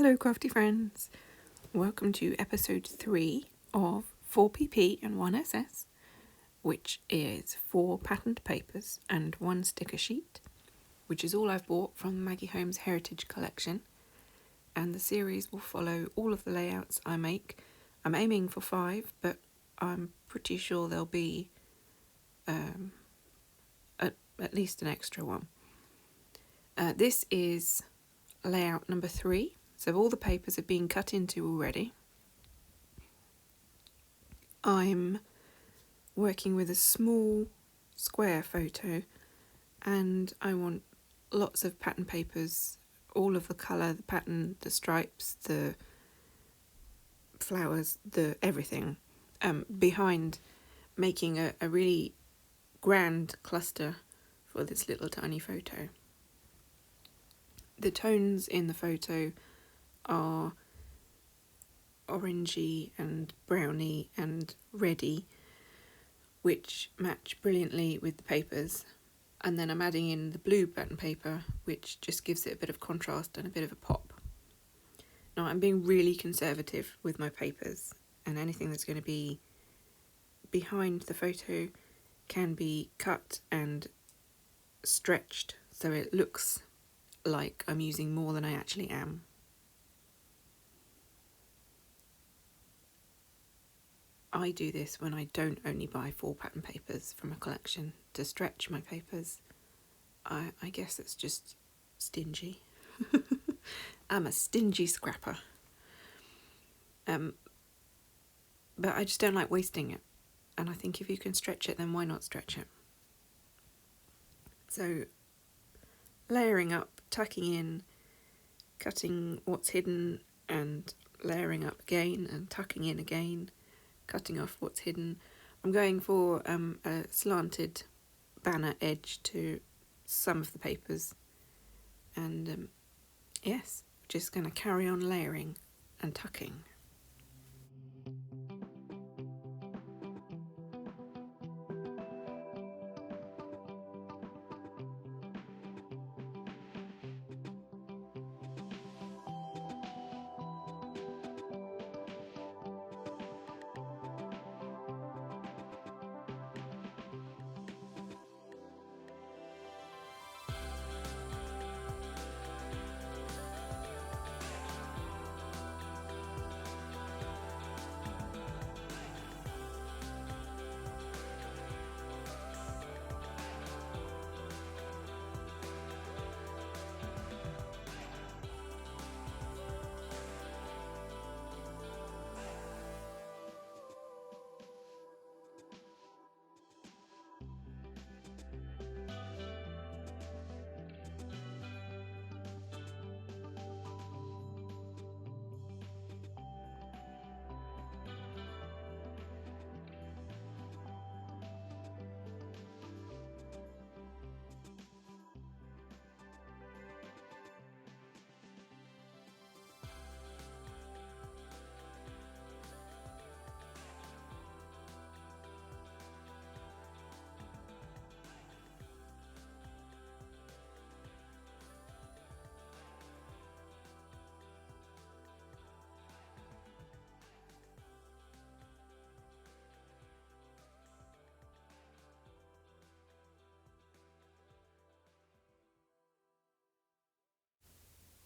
Hello crafty friends, welcome to episode 3 of 4PP&1SS, which is 4 patterned papers and 1 sticker sheet, which is all I've bought from Maggie Holmes' Heritage Collection, and the series will follow all of the layouts I make. I'm aiming for 5, but I'm pretty sure there'll be at least an extra one. This is layout number 3. So all the papers have been cut into already. I'm working with a small square photo and I want lots of pattern papers, all of the colour, the pattern, the stripes, the flowers, the everything, behind, making a really grand cluster for this little tiny photo. The tones in the photo are orangey and browny and reddy, which match brilliantly with the papers, and then I'm adding in the blue pattern paper, which just gives it a bit of contrast and a bit of a pop. Now I'm being really conservative with my papers, and anything that's going to be behind the photo can be cut and stretched so it looks like I'm using more than I actually am. I do this when I don't only buy 4 pattern papers from a collection to stretch my papers. I guess it's just stingy. I'm a stingy scrapper. But I just don't like wasting it. And I think if you can stretch it, then why not stretch it? So, layering up, tucking in, cutting what's hidden, and layering up again, and tucking in again, cutting off what's hidden. I'm going for a slanted banner edge to some of the papers, and yes, just going to carry on layering and tucking.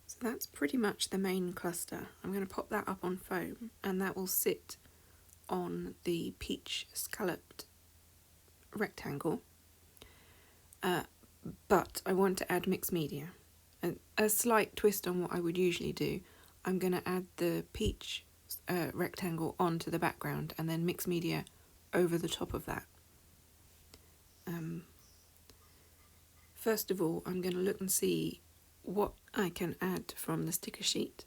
So that's pretty much the main cluster. I'm going to pop that up on foam, and that will sit on the peach scalloped rectangle. But I want to add mixed media. And a slight twist on what I would usually do, I'm going to add the peach rectangle onto the background and then mixed media over the top of that. First of all, I'm going to look and see what I can add from the sticker sheet.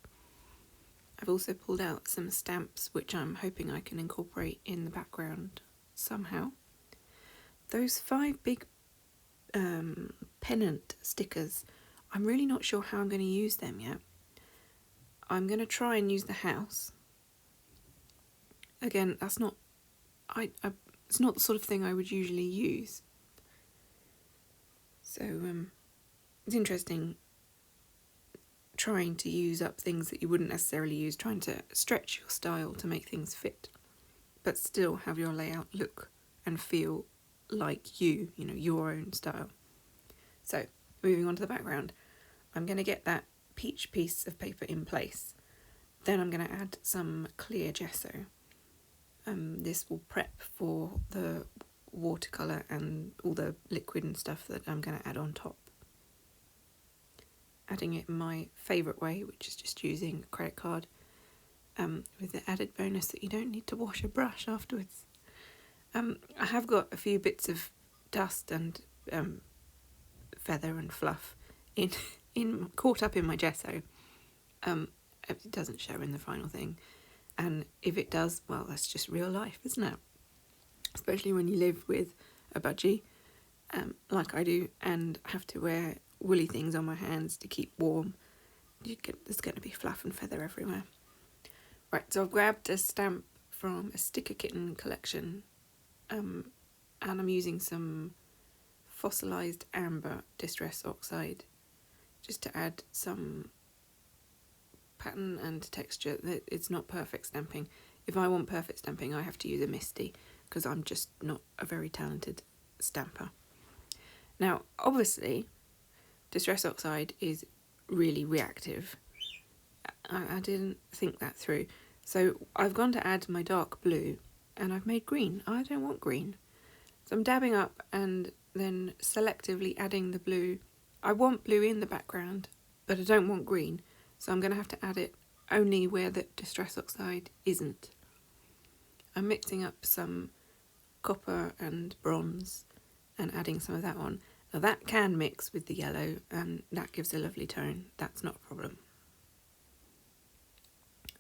I've also pulled out some stamps which I'm hoping I can incorporate in the background somehow. Those 5 big pennant stickers, I'm really not sure how I'm going to use them yet. I'm going to try and use the house. Again, that's not it's not the sort of thing I would usually use. So it's interesting trying to use up things that you wouldn't necessarily use, trying to stretch your style to make things fit, but still have your layout look and feel like you know, your own style. So, moving on to the background, I'm going to get that peach piece of paper in place. Then I'm going to add some clear gesso. This will prep for the watercolour and all the liquid and stuff that I'm going to add on top. Adding it in my favourite way, which is just using a credit card, with the added bonus that you don't need to wash a brush afterwards. I have got a few bits of dust and feather and fluff in caught up in my gesso. It doesn't show in the final thing, and if it does, well, that's just real life, isn't it? Especially when you live with a budgie, like I do, and have to wear woolly things on my hands to keep warm. There's going to be fluff and feather everywhere. Right, so I've grabbed a stamp from a Sticker Kitten collection, and I'm using some fossilised amber distress oxide just to add some pattern and texture. It's not perfect stamping. If I want perfect stamping, I have to use a Misty, because I'm just not a very talented stamper. Now, obviously, distress oxide is really reactive. I didn't think that through. So I've gone to add my dark blue, and I've made green. I don't want green. So I'm dabbing up and then selectively adding the blue. I want blue in the background, but I don't want green. So I'm going to have to add it only where the distress oxide isn't. I'm mixing up some copper and bronze and adding some of that on. Now that can mix with the yellow and that gives a lovely tone. That's not a problem.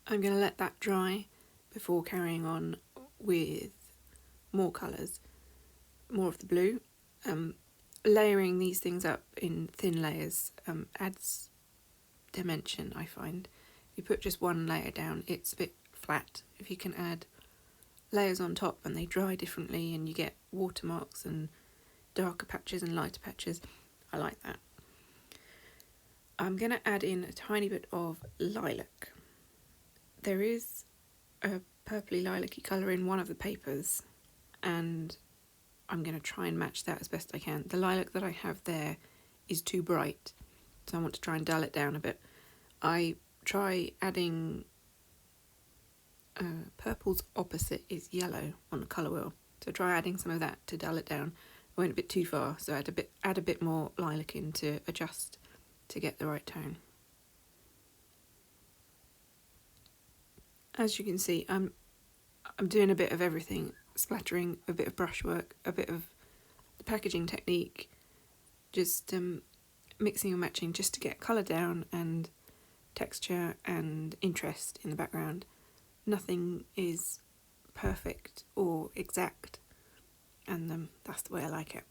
I'm going to let that dry before carrying on with more colours, more of the blue. Layering these things up in thin layers adds dimension, I find. If you put just one layer down, it's a bit flat. If you can add layers on top and they dry differently and you get watermarks and darker patches and lighter patches, I like that. I'm going to add in a tiny bit of lilac. There is a purpley lilac-y colour in one of the papers, and I'm going to try and match that as best I can. The lilac that I have there is too bright, so I want to try and dull it down a bit. I try adding purple's opposite is yellow on the colour wheel, so try adding some of that to dull it down. I went a bit too far, so I had add a bit more lilac in to adjust to get the right tone. As you can see, I'm doing a bit of everything, splattering, a bit of brushwork, a bit of the packaging technique, just mixing and matching just to get colour down and texture and interest in the background. Nothing is perfect or exact, and that's the way I like it.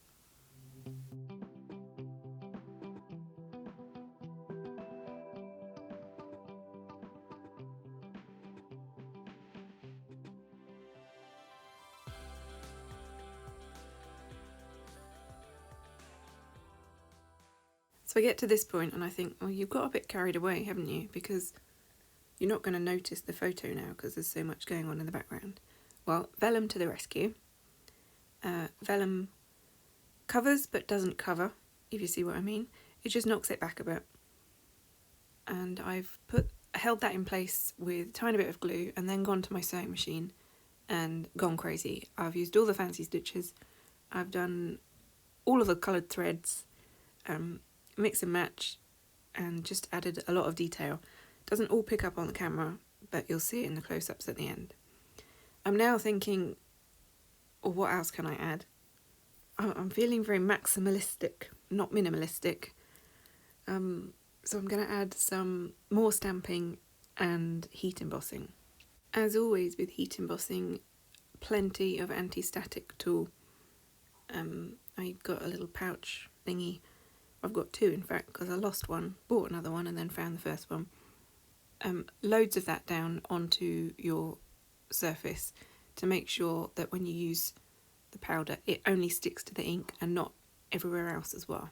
So I get to this point and I think, well, you've got a bit carried away, haven't you? Because you're not going to notice the photo now because there's so much going on in the background. Well, vellum to the rescue. Vellum covers but doesn't cover, if you see what I mean. It just knocks it back a bit. And I've held that in place with a tiny bit of glue and then gone to my sewing machine and gone crazy. I've used all the fancy stitches. I've done all of the coloured threads, mix and match, and just added a lot of detail. Doesn't all pick up on the camera, but you'll see it in the close-ups at the end. I'm now thinking, well, what else can I add? I'm feeling very maximalistic, not minimalistic. So I'm going to add some more stamping and heat embossing. As always with heat embossing, plenty of anti-static tool. I've got a little pouch thingy. I've got two, in fact, because I lost one, bought another one, and then found the first one. Loads of that down onto your surface to make sure that when you use the powder, it only sticks to the ink and not everywhere else as well.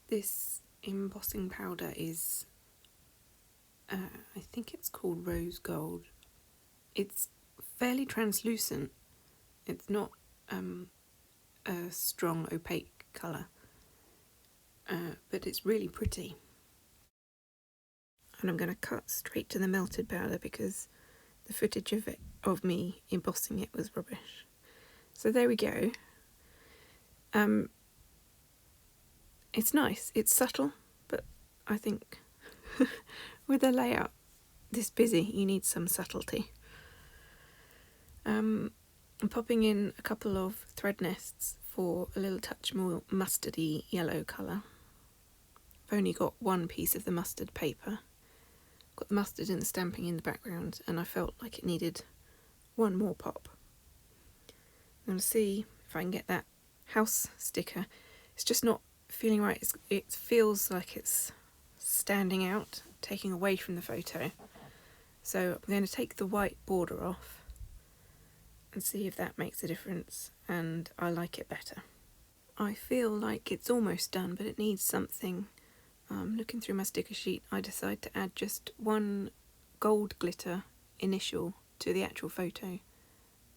This embossing powder is, I think it's called rose gold. It's fairly translucent. It's not a strong opaque colour, but it's really pretty. And I'm going to cut straight to the melted powder because the footage of me embossing it was rubbish. So there we go. It's nice, it's subtle, but I think with a layout this busy you need some subtlety. I'm popping in a couple of thread nests for a little touch more mustardy yellow colour. I've only got one piece of the mustard paper. Got the mustard and the stamping in the background, and I felt like it needed one more pop. I'm going to see if I can get that house sticker. It's just not feeling right. It feels like it's standing out, taking away from the photo. So I'm going to take the white border off and see if that makes a difference, and I like it better. I feel like it's almost done, but it needs something. Looking through my sticker sheet, I decide to add just one gold glitter initial to the actual photo,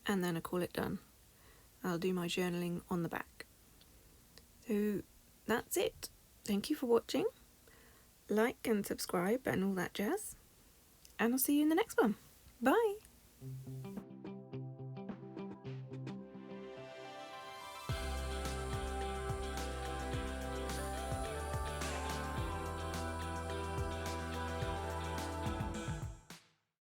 and then I call it done. I'll do my journaling on the back. So that's it. Thank you for watching. Like and subscribe and all that jazz. And I'll see you in the next one. Bye!